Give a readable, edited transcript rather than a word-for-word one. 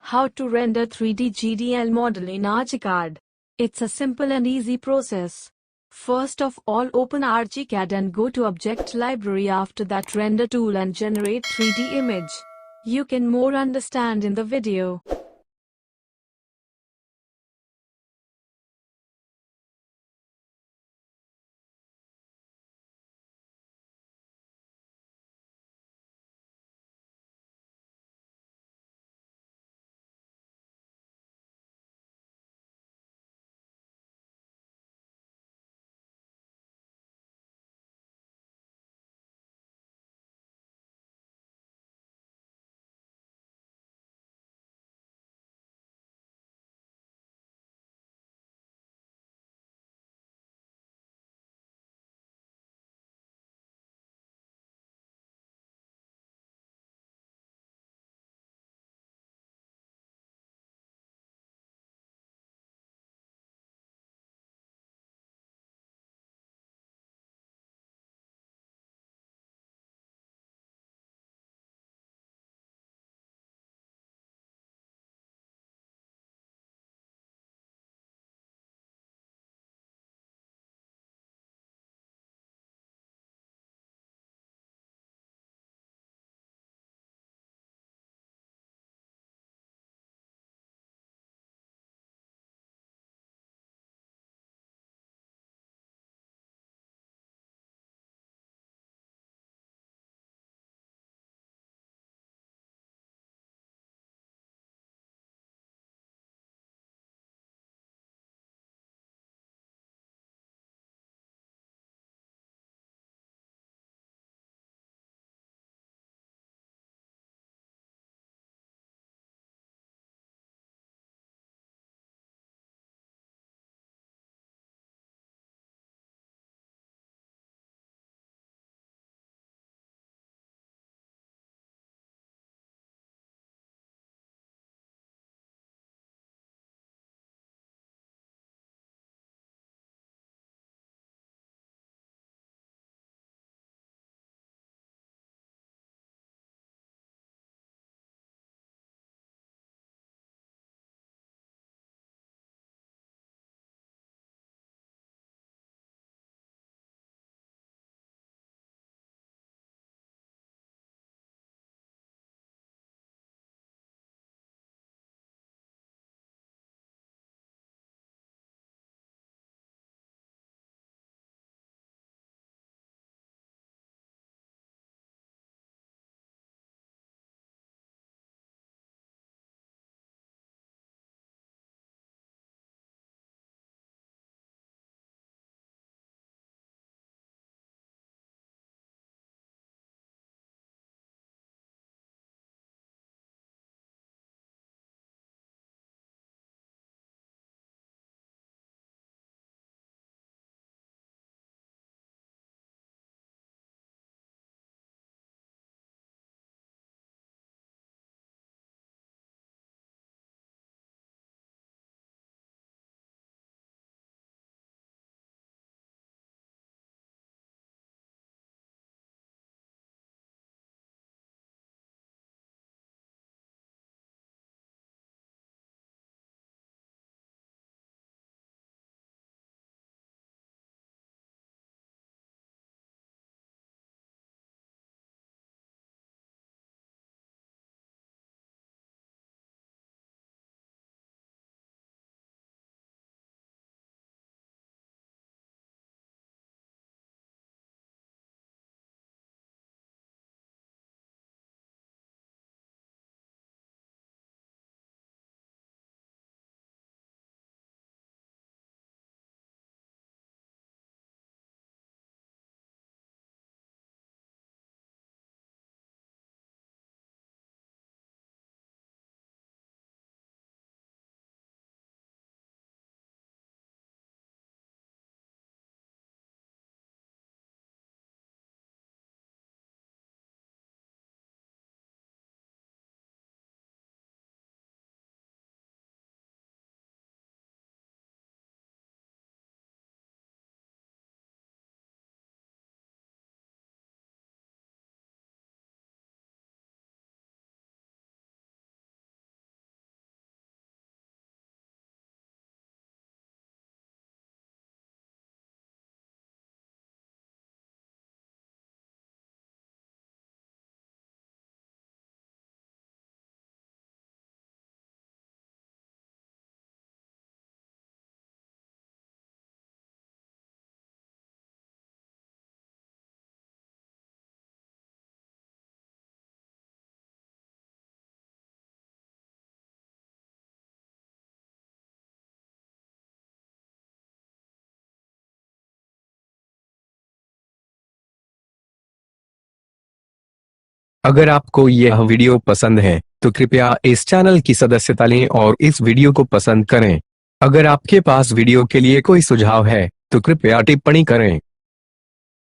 How to render 3D GDL model in Archicad. It's a simple and easy process. First of all, open Archicad and go to Object Library. After that, render tool and generate 3D image. You can more understand in the video. अगर आपको यह video पसंद है तो कृपया इस channel की सदस्यता लें और इस वीडियो को पसंद करें। अगर आपके पास वीडियो के लिए कोई सुझाव है तो कृपया टिप्पणी करें।